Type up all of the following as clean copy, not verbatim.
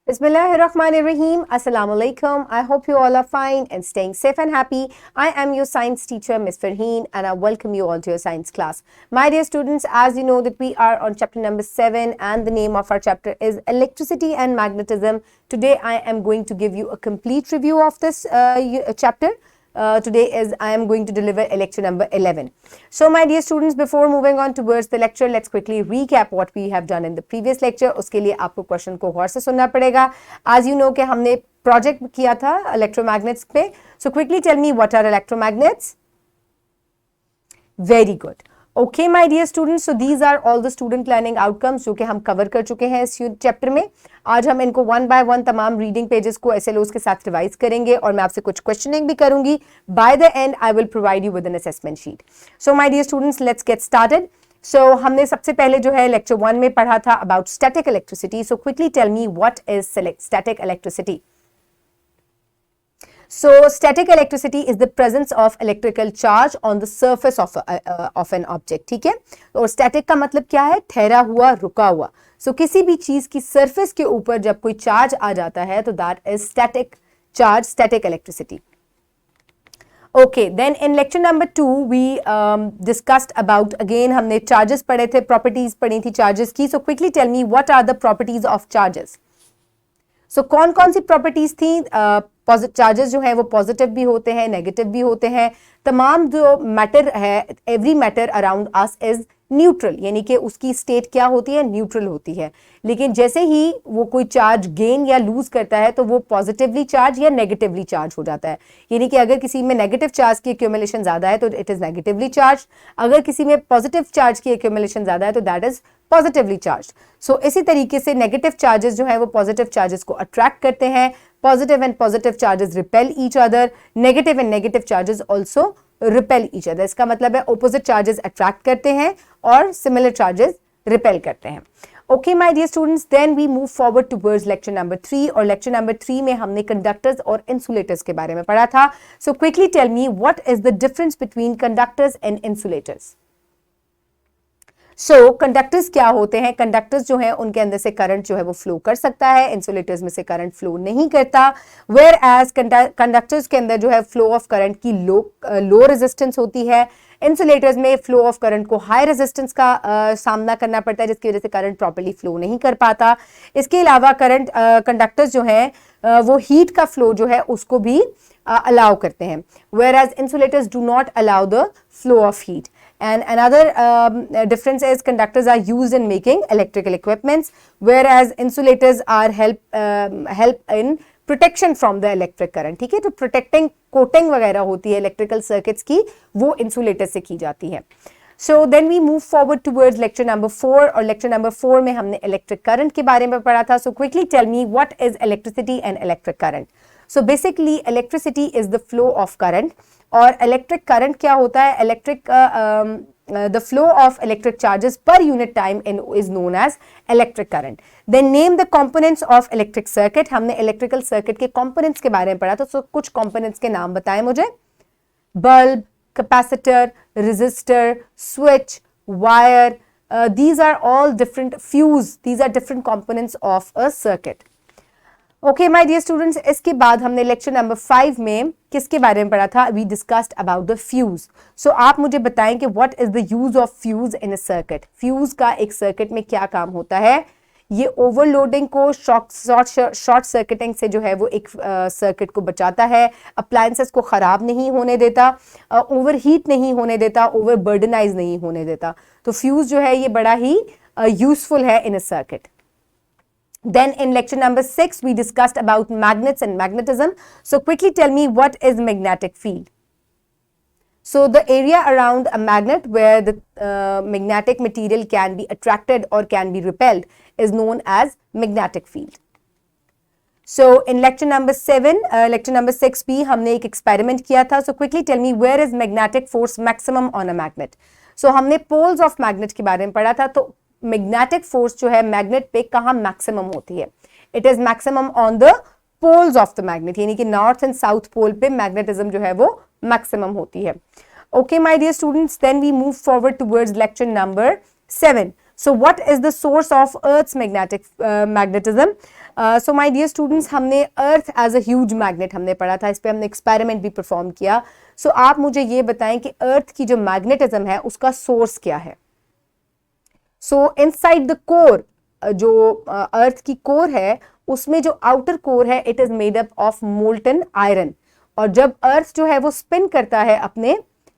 Bismillahirrahmanirrahim. Assalamu alaikum. I hope you all are fine and staying safe and happy. I am your science teacher, Ms. Farheen, and I welcome you all to your science class. My dear students, as you know that we are on chapter number 7 and the name of our chapter is Electricity and Magnetism. Today I am going to give you a complete review of this chapter. I am going to deliver lecture number 11. So my dear students, before moving on towards the lecture, let's quickly recap what we have done in the previous lecture. उसके लिए आपको question को गौर से सुनना पड़ेगा. As you know कि हमने project किया था इलेक्ट्रोमैग्नेट्स पे. So quickly tell me what are electromagnets? Very good. Okay, my dear students, so these are all the student learning outcomes जो कि हम कवर कर चुके हैं इस चैप्टर में. आज हम इनको वन बाय वन तमाम रीडिंग पेजेस को SLOs के साथ रिवाइज करेंगे और मैं आपसे कुछ क्वेश्चनिंग भी करूंगी. By the end I will provide you with an assessment sheet. So my dear students, let's get started. So हमने सबसे पहले जो है लेक्चर 1 में पढ़ा था about static electricity. So quickly tell me what is static electricity. So static electricity is the presence of electrical charge on the surface of an object. ठीक है. और static का मतलब क्या है? ठहरा हुआ, रुका हुआ. So किसी भी चीज की surface के ऊपर जब कोई charge आ जाता है तो that is static charge, static electricity. Okay, then in lecture number 2 we discussed about, again हमने charges पढ़े थे, properties पढ़ी थी charges की. So quickly tell me what are the properties of charges. सो कौन कौन सी प्रॉपर्टीज थी? चार्जेस जो है वो पॉजिटिव भी होते हैं, नेगेटिव भी होते हैं. तमाम जो मैटर है, every matter around us is neutral, यानी कि उसकी स्टेट क्या होती है? न्यूट्रल होती है. लेकिन जैसे ही वो कोई चार्ज गेन या लूज करता है तो वो पॉजिटिवली चार्ज या नेगेटिवली चार्ज हो जाता है. यानी कि अगर किसी में नेगेटिव चार्ज की एक्यूमुलेशन ज्यादा है तो इट इज नेगेटिवली चार्ज. अगर किसी में पॉजिटिव चार्ज की एक्यूमुलेशन ज्यादा है तो दैट इज पॉजिटिवली चार्ज. सो इसी तरीके से नेगेटिव चार्जेस जो है वो पॉजिटिव चार्जेस को अट्रैक्ट करते हैं. Positive and positive charges repel each other. Negative and negative charges also repel each other. इसका मतलब है ऑपोजिट चार्जेस अट्रैक्ट करते हैं और सिमिलर चार्जेस रिपेल करते हैं. Okay my dear students, then we move forward towards lecture number 3 और lecture number 3 में हमने कंडक्टर्स और इंसुलेटर्स के बारे में पढ़ा था. So quickly tell me what is the difference between conductors and insulators. So conductors क्या होते हैं? कंडक्टर्स जो है उनके अंदर से करंट जो है वो फ्लो कर सकता है, इंसुलेटर्स में से करंट फ्लो नहीं करता. वेयर एज कंडक्टर्स के अंदर जो है फ्लो ऑफ करंट की लो रेजिस्टेंस होती है. इंसुलेटर्स में फ्लो ऑफ करंट को हाई रेजिस्टेंस का सामना करना पड़ता है जिसकी वजह से करंट प्रॉपर्ली फ्लो नहीं कर पाता. इसके अलावा कंडक्टर्स जो है वो हीट का फ्लो जो है उसको भी अलाउ करते हैं. Whereas insulators do not allow the flow of heat. And another difference is conductors are used in making electrical equipments, whereas insulators are help in protection from the electric current. ठीक है, तो protecting coating वगैरह होती है electrical circuits की, वो insulator से की जाती है. So then we move forward towards lecture number 4 और lecture number 4 में हमने electric current के बारे में पढ़ा था. So quickly tell me what is electricity and electric current. So basically electricity is the flow of current और इलेक्ट्रिक करंट क्या होता है? The flow of electric charges per unit time is known as electric current. Then name the components of electric circuit. हमने electrical circuit के components के बारे में पढ़ा था. So कुछ components के नाम बताएं मुझे. Bulb, capacitor, resistor, switch, wire. These are all different fuse. These are different components of a circuit. Okay my dear students, इसके बाद हमने लेक्चर नंबर 5 में किसके बारे में पढ़ा था? We discussed about the fuse. So आप मुझे बताएं कि what is the use of fuse in a circuit. Fuse का एक सर्किट में क्या काम होता है? ये ओवरलोडिंग को शॉर्ट सर्किटिंग से जो है वो एक सर्किट को बचाता है. अप्लायंसेस को खराब नहीं होने देता, ओवर हीट नहीं होने देता, ओवर बर्डनाइज नहीं होने देता. तो फ्यूज जो है ये बड़ा ही यूजफुल है in a circuit. Then in lecture number 6 we discussed about magnets and magnetism. So quickly tell me what is magnetic field. So the area around a magnet where the magnetic material can be attracted or can be repelled is known as magnetic field. So in lecture number 7, lecture number 6 भी हमने एक experiment किया था. So quickly tell me where is magnetic force maximum on a magnet. So हमने poles of magnet के बारे में पढ़ा था. तो मैग्नेटिक फोर्स जो है मैग्नेट पे कहाँ मैक्सिमम होती है? It is maximum on the poles of the magnet, यानी कि नॉर्थ एंड साउथ पोल पे मैग्नेटिज्म जो है वो मैक्सिमम होती है. Okay my dear students, then we move forward towards lecture number 7. So what is the source of Earth's magnetism? So my dear students, हमने earth as a huge magnet हमने पढ़ा था, इस पे हमने एक्सपेरिमेंट भी परफॉर्म किया. सो आप मुझे ये बताएं कि अर्थ की जो मैग्नेटिज्म है उसका सोर्स क्या है. सो इनसाइड द कोर, जो अर्थ की कोर है उसमें जो आउटर कोर है it is made up of molten iron. और जब अर्थ जो है वो स्पिन करता है अपने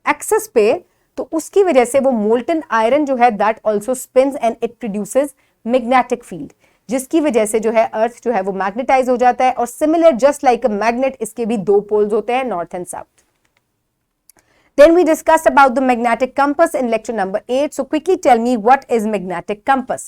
एक्सिस पे, तो उसकी वजह से वो मोल्टन आयरन जो है that also spins and it produces magnetic field, जिसकी वजह से जो है अर्थ जो है वो मैग्नेटाइज हो जाता है. और similar just like a magnet, इसके भी दो पोल्स होते हैं, north and south. Then we discussed about the magnetic compass in lecture number 8. So quickly tell me what is magnetic compass.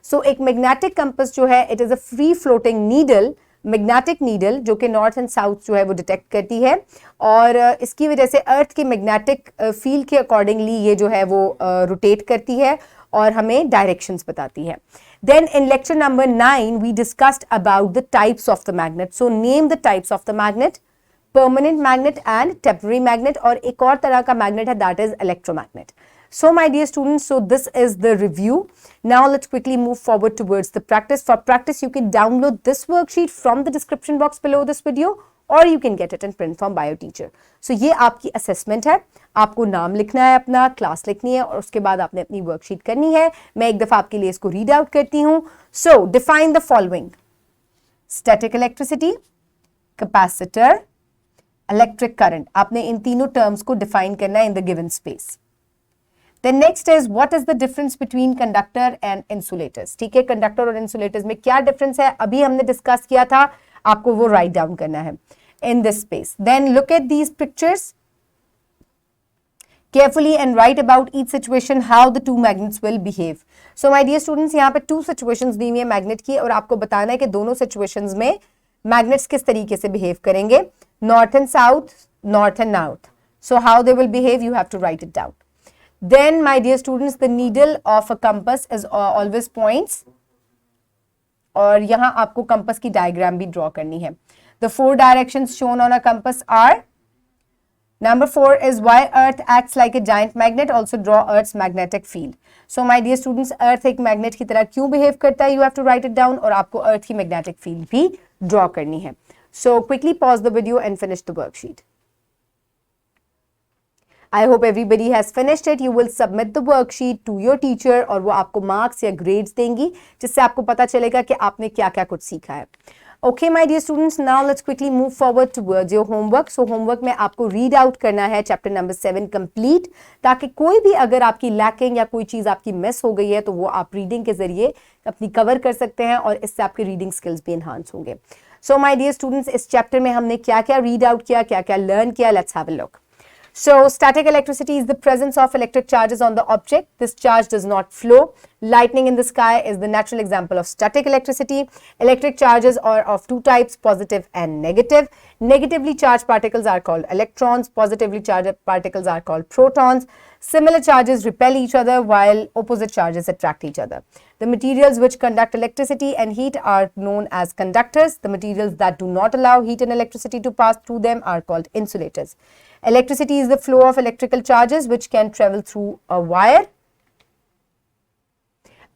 So एक magnetic compass जो है it is a free floating needle, magnetic needle, जो कि north and south जो है वो detect करती है. और इसकी वजह से अर्थ के मैग्नेटिक फील्ड के अकॉर्डिंगली ये जो है वो रोटेट करती है और हमें डायरेक्शंस बताती है. Then in lecture number 9 we discussed about the types of the magnet. So name the types of the magnet, permanent magnet and temporary magnet. और एक और तरह का मैग्नेट है that is electromagnet. So my dear students, so this is the review. Now let's quickly move forward towards the practice. For practice, you can download this worksheet from the description box below this video, or you can get it in print form by your teacher. So ये आपकी assessment है. आपको नाम लिखना है, अपना class लिखनी है और उसके बाद आपने अपनी वर्कशीट करनी है. मैं एक दफा आपके लिए इसको रीड आउट करती हूँ. So define the following: static electricity, capacitor, electric current. आपने इन तीनों टर्म्स को डिफाइन करना है in the given space. Then next is what is the difference between conductor and insulators. ठीक है, कंडक्टर और इंसुलेटर्स में क्या डिफरेंस है अभी हमने डिस्कस किया था, आपको वो राइट डाउन करना है in this space. Then look at these pictures carefully and write about each situation how the two magnets will behave. So my dear students, यहाँ पे two situations दी हुई है मैग्नेट की और आपको बताना है कि दोनों situations में मैग्नेट्स किस तरीके से बिहेव करेंगे, north and south, north and south. So how they will behave, you have to write it down. Then my dear students, the needle of a compass is always points. और यहाँ आपको compass की diagram भी draw करनी है. The 4 directions shown on a compass are: number 4 is why Earth acts like a giant magnet. Also draw Earth's magnetic field. So my dear students, Earth एक magnet की तरह क्यों बिहेव करता है, you have to write it down. और आपको Earth की magnetic field भी ड्रॉ करनी है. So quickly pause the video and finish the worksheet. I hope everybody has finished it. You will submit the worksheet to your teacher और वो आपको marks या ग्रेड्स देंगी जिससे आपको पता चलेगा कि आपने क्या क्या कुछ सीखा है. Okay, my dear students, now let's quickly move forward towards your homework. So homework में आपको रीड आउट करना है चैप्टर नंबर 7 कंप्लीट, ताकि कोई भी अगर आपकी लैकिंग या कोई चीज़ आपकी मिस हो गई है तो वो आप रीडिंग के जरिए अपनी कवर कर सकते हैं और इससे आपके रीडिंग स्किल्स भी इन्हांस होंगे. सो माय डियर स्टूडेंट्स, इस चैप्टर में हमने क्या क्या रीड आउट किया, क्या क्या लर्न किया, let's have a look. So static electricity is the presence of electric charges on the object. This charge does not flow. Lightning in the sky is the natural example of static electricity. Electric charges are of two types, positive and negative. Negatively charged particles are called electrons. Positively charged particles are called protons. Similar charges repel each other while opposite charges attract each other. The materials which conduct electricity and heat are known as conductors. The materials that do not allow heat and electricity to pass through them are called insulators. Electricity is the flow of electrical charges which can travel through a wire.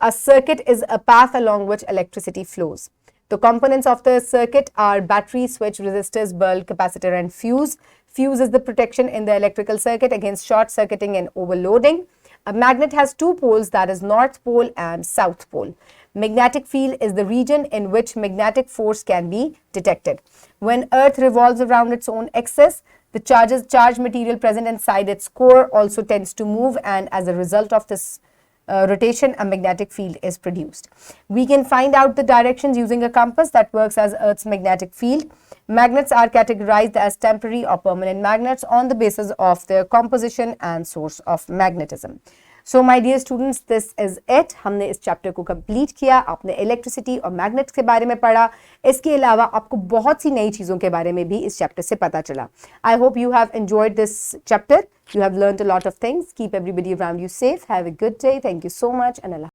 A circuit is a path along which electricity flows. The components of the circuit are battery, switch, resistors, bulb, capacitor and fuse. Fuse is the protection in the electrical circuit against short circuiting and overloading. A magnet has two poles, that is north pole and south pole. Magnetic field is the region in which magnetic force can be detected. When Earth revolves around its own axis, the charged material present inside its core also tends to move, and as a result of this rotation, a magnetic field is produced. We can find out the directions using a compass that works as Earth's magnetic field. Magnets are categorized as temporary or permanent magnets on the basis of their composition and source of magnetism. So my dear students, this is it. हमने इस chapter को complete किया. आपने electricity और magnets के बारे में पढ़ा. इसके अलावा आपको बहुत सी नई चीज़ों के बारे में भी इस चैप्टर से पता चला. I hope you have enjoyed this chapter. You have learned a lot of things. Keep everybody around you safe. Have a good day. Thank you so much and Allah.